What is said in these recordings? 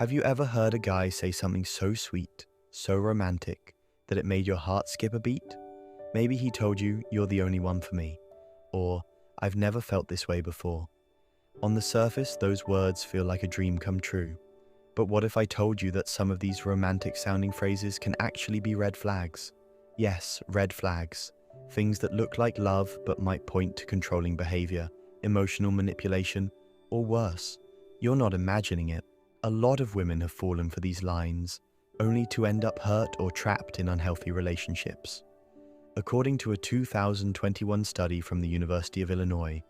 Have you ever heard a guy say something so sweet, so romantic, that it made your heart skip a beat? Maybe he told you, "You're the only one for me," or "I've never felt this way before." On the surface, those words feel like a dream come true. But what if I told you that some of these romantic sounding phrases can actually be red flags? Yes, red flags. Things that look like love but might point to controlling behavior, emotional manipulation, or worse. You're not imagining it. A lot of women have fallen for these lines, only to end up hurt or trapped in unhealthy relationships. According to a 2021 study from the University of Illinois,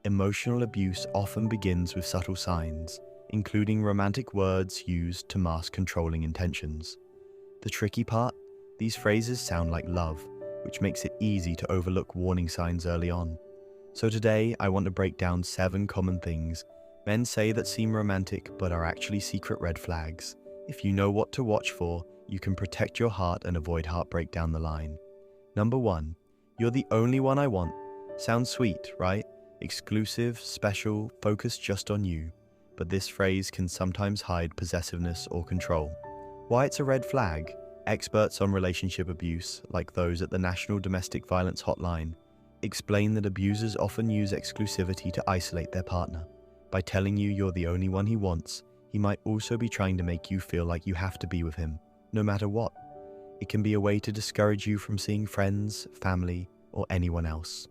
emotional abuse often begins with subtle signs, including romantic words used to mask controlling intentions. The tricky part? These phrases sound like love, which makes it easy to overlook warning signs early on. So today, I want to break down 7 common things men say that seem romantic but are actually secret red flags. If you know what to watch for, you can protect your heart and avoid heartbreak down the line. Number 1. You're the only one I want. Sounds sweet, right? Exclusive, special, focused just on you. But this phrase can sometimes hide possessiveness or control. Why it's a red flag? Experts on relationship abuse, like those at the National Domestic Violence Hotline, explain that abusers often use exclusivity to isolate their partner. By telling you you're the only one he wants, he might also be trying to make you feel like you have to be with him, no matter what. It can be a way to discourage you from seeing friends, family, or anyone else.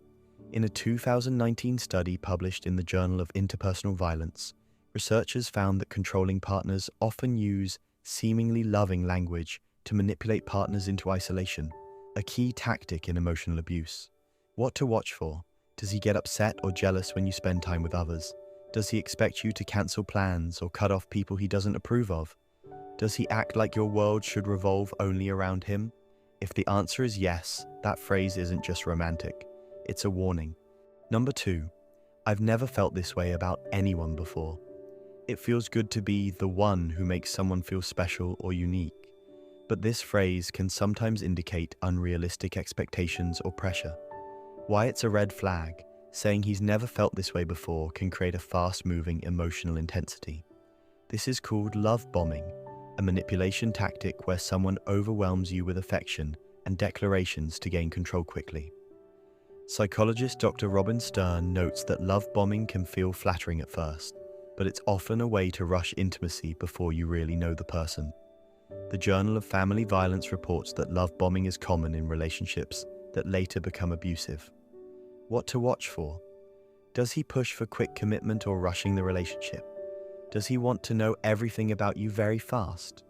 In a 2019 study published in the Journal of Interpersonal Violence, researchers found that controlling partners often use seemingly loving language to manipulate partners into isolation, a key tactic in emotional abuse. What to watch for? Does he get upset or jealous when you spend time with others? Does he expect you to cancel plans or cut off people he doesn't approve of? Does he act like your world should revolve only around him? If the answer is yes, that phrase isn't just romantic. It's a warning. Number 2. I've never felt this way about anyone before. It feels good to be the one who makes someone feel special or unique. But this phrase can sometimes indicate unrealistic expectations or pressure. Why it's a red flag? Saying he's never felt this way before can create a fast-moving emotional intensity. This is called love bombing, a manipulation tactic where someone overwhelms you with affection and declarations to gain control quickly. Psychologist Dr. Robin Stern notes that love bombing can feel flattering at first, but it's often a way to rush intimacy before you really know the person. The Journal of Family Violence reports that love bombing is common in relationships that later become abusive. What to watch for? Does he push for quick commitment or rushing the relationship? Does he want to know everything about you very fast?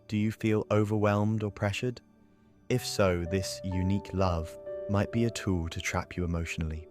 Do you feel overwhelmed or pressured? If so, this unique love might be a tool to trap you emotionally.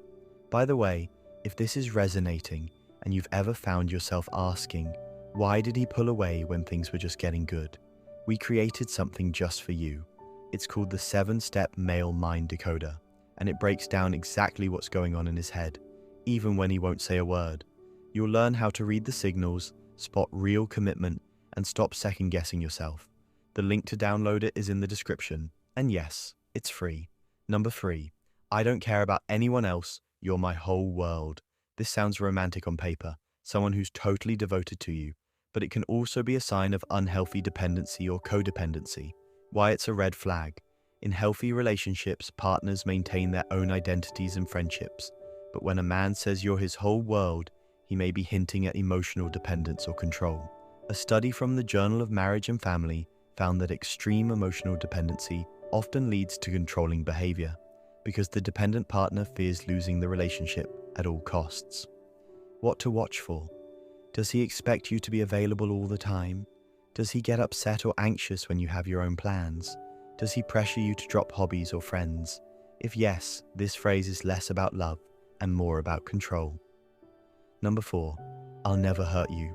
By the way, if this is resonating and you've ever found yourself asking, why did he pull away when things were just getting good? We created something just for you. It's called the 7-Step Male Mind Decoder, and it breaks down exactly what's going on in his head, even when he won't say a word. You'll learn how to read the signals, spot real commitment, and stop second-guessing yourself. The link to download it is in the description, and yes, it's free. Number 3. I don't care about anyone else, you're my whole world. This sounds romantic on paper, someone who's totally devoted to you, but it can also be a sign of unhealthy dependency or codependency. Why it's a red flag? In healthy relationships, partners maintain their own identities and friendships, but when a man says you're his whole world, he may be hinting at emotional dependence or control. A study from the Journal of Marriage and Family found that extreme emotional dependency often leads to controlling behavior, because the dependent partner fears losing the relationship at all costs. What to watch for? Does he expect you to be available all the time? Does he get upset or anxious when you have your own plans? Does he pressure you to drop hobbies or friends? If yes, this phrase is less about love and more about control. Number 4. I'll never hurt you.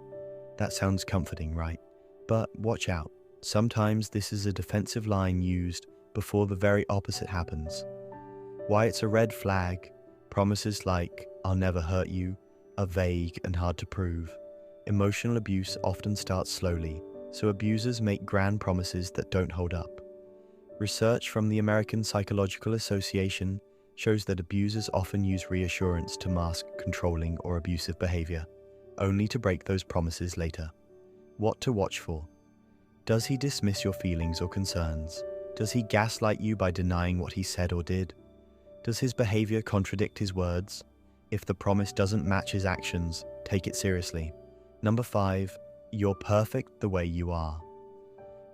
That sounds comforting, right? But watch out. Sometimes this is a defensive line used before the very opposite happens. Why it's a red flag? Promises like, "I'll never hurt you," are vague and hard to prove. Emotional abuse often starts slowly, so abusers make grand promises that don't hold up. Research from the American Psychological Association shows that abusers often use reassurance to mask controlling or abusive behavior, only to break those promises later. What to watch for. Does he dismiss your feelings or concerns? Does he gaslight you by denying what he said or did? Does his behavior contradict his words? If the promise doesn't match his actions, take it seriously. Number 5, you're perfect the way you are.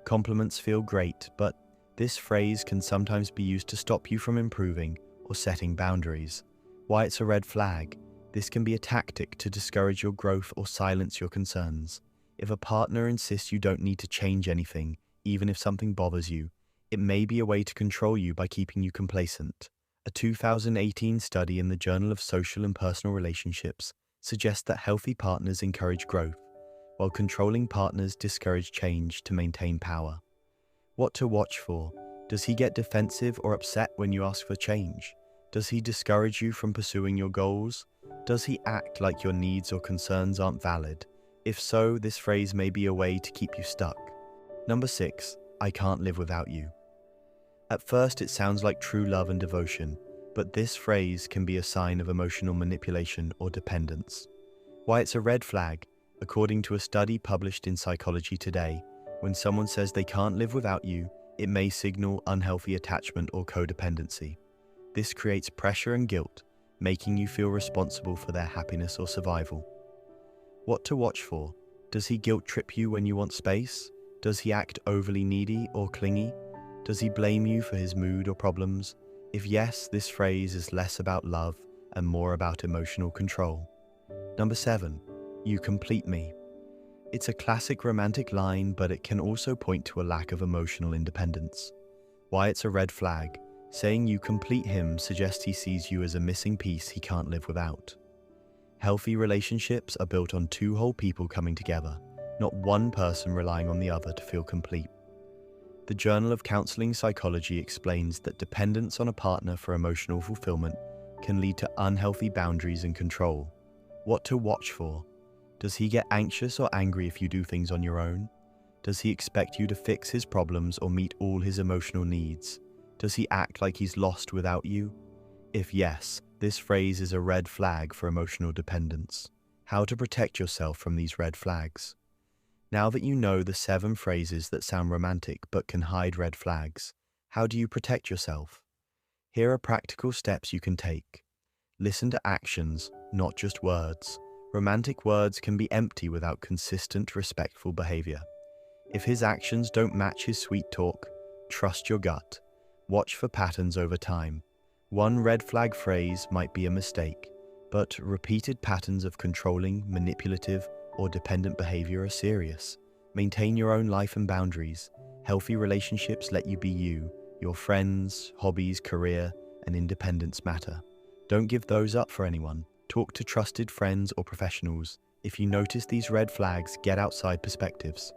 Compliments feel great, but this phrase can sometimes be used to stop you from improving or setting boundaries. Why it's a red flag? This can be a tactic to discourage your growth or silence your concerns. If a partner insists you don't need to change anything, even if something bothers you, it may be a way to control you by keeping you complacent. A 2018 study in the Journal of Social and Personal Relationships suggests that healthy partners encourage growth, while controlling partners discourage change to maintain power. What to watch for? Does he get defensive or upset when you ask for change? Does he discourage you from pursuing your goals? Does he act like your needs or concerns aren't valid? If so, this phrase may be a way to keep you stuck. Number 6, I can't live without you. At first, it sounds like true love and devotion, but this phrase can be a sign of emotional manipulation or dependence. Why it's a red flag? According to a study published in Psychology Today, when someone says they can't live without you, it may signal unhealthy attachment or codependency. This creates pressure and guilt, making you feel responsible for their happiness or survival. What to watch for? Does he guilt trip you when you want space? Does he act overly needy or clingy? Does he blame you for his mood or problems? If yes, this phrase is less about love and more about emotional control. Number 7, you complete me. It's a classic romantic line, but it can also point to a lack of emotional independence. Why it's a red flag? Saying you complete him suggests he sees you as a missing piece he can't live without. Healthy relationships are built on 2 whole people coming together, not one person relying on the other to feel complete. The Journal of Counseling Psychology explains that dependence on a partner for emotional fulfillment can lead to unhealthy boundaries and control. What to watch for? Does he get anxious or angry if you do things on your own? Does he expect you to fix his problems or meet all his emotional needs? Does he act like he's lost without you? If yes, this phrase is a red flag for emotional dependence. How to protect yourself from these red flags? Now that you know the 7 phrases that sound romantic but can hide red flags, how do you protect yourself? Here are practical steps you can take. Listen to actions, not just words. Romantic words can be empty without consistent, respectful behavior. If his actions don't match his sweet talk, trust your gut. Watch for patterns over time. One red flag phrase might be a mistake, but repeated patterns of controlling, manipulative, or dependent behavior are serious. Maintain your own life and boundaries. Healthy relationships let you be you. Your friends, hobbies, career, and independence matter. Don't give those up for anyone. Talk to trusted friends or professionals. If you notice these red flags, get outside perspectives.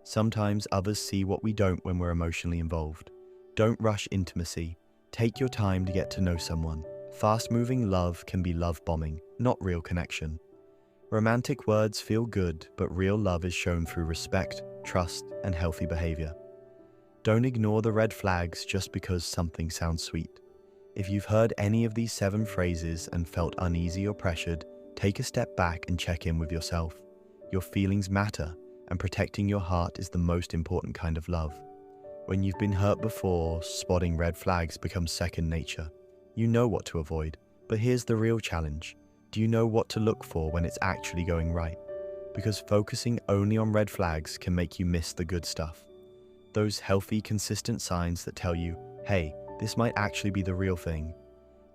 Sometimes others see what we don't when we're emotionally involved. Don't rush intimacy. Take your time to get to know someone. Fast-moving love can be love bombing, not real connection. Romantic words feel good, but real love is shown through respect, trust, and healthy behavior. Don't ignore the red flags just because something sounds sweet. If you've heard any of these 7 phrases and felt uneasy or pressured, take a step back and check in with yourself. Your feelings matter, and protecting your heart is the most important kind of love. When you've been hurt before, spotting red flags becomes second nature. You know what to avoid, but here's the real challenge. Do you know what to look for when it's actually going right? Because focusing only on red flags can make you miss the good stuff. Those healthy, consistent signs that tell you, hey, this might actually be the real thing.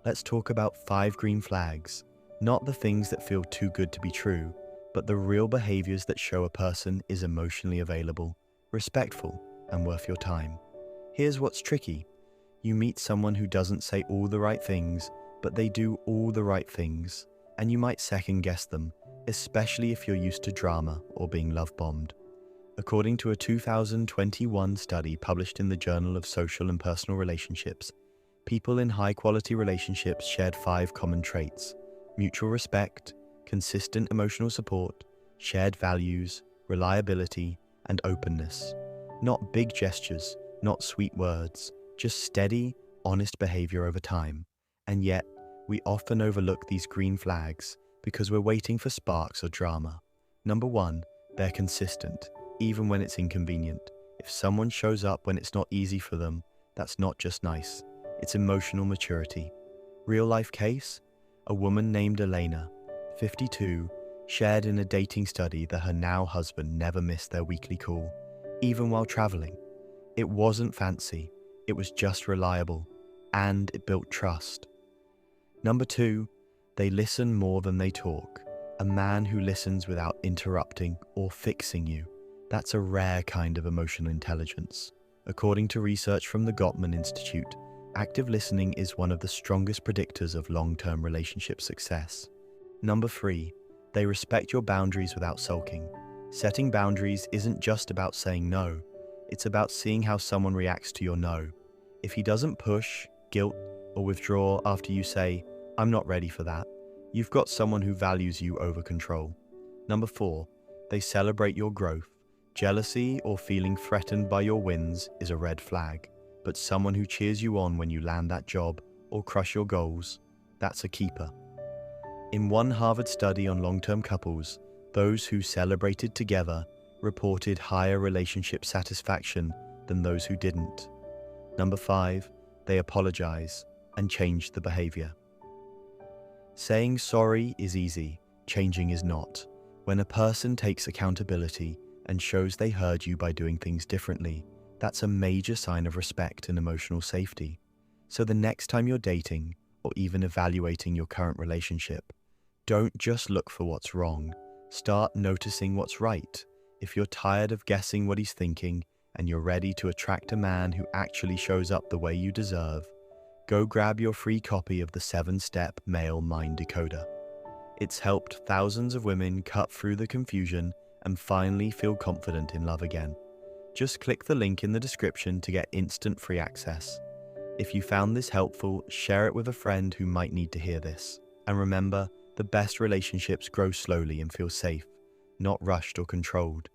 Let's talk about 5 green flags. Not the things that feel too good to be true, but the real behaviors that show a person is emotionally available, respectful, and worth your time. Here's what's tricky. You meet someone who doesn't say all the right things, but they do all the right things, and you might second guess them, especially if you're used to drama or being love-bombed. According to a 2021 study published in the Journal of Social and Personal Relationships, people in high-quality relationships shared 5 common traits: mutual respect, consistent emotional support, shared values, reliability, and openness. Not big gestures, not sweet words, just steady, honest behavior over time. And yet, we often overlook these green flags because we're waiting for sparks or drama. Number 1, They're consistent, even when it's inconvenient. If someone shows up when it's not easy for them, that's not just nice, it's emotional maturity. Real life case? A woman named Elena, 52, shared in a dating study that her now husband never missed their weekly call, even while traveling. It wasn't fancy, it was just reliable, and it built trust. Number 2, they listen more than they talk. A man who listens without interrupting or fixing you. That's a rare kind of emotional intelligence. According to research from the Gottman Institute, active listening is one of the strongest predictors of long-term relationship success. Number 3, they respect your boundaries without sulking. Setting boundaries isn't just about saying no, it's about seeing how someone reacts to your no. If he doesn't push, guilt, or withdraw after you say, "I'm not ready for that," you've got someone who values you over control. Number 4, they celebrate your growth. Jealousy or feeling threatened by your wins is a red flag, but someone who cheers you on when you land that job or crush your goals, that's a keeper. In one Harvard study on long-term couples, those who celebrated together reported higher relationship satisfaction than those who didn't. Number 5, they apologize and change the behavior. Saying sorry is easy, changing is not. When a person takes accountability and shows they heard you by doing things differently, that's a major sign of respect and emotional safety. So the next time you're dating, or even evaluating your current relationship, don't just look for what's wrong. Start noticing what's right. If you're tired of guessing what he's thinking and you're ready to attract a man who actually shows up the way you deserve, go grab your free copy of the 7-Step Male Mind Decoder. It's helped thousands of women cut through the confusion and finally feel confident in love again. Just click the link in the description to get instant free access. If you found this helpful, share it with a friend who might need to hear this. And remember, the best relationships grow slowly and feel safe, not rushed or controlled.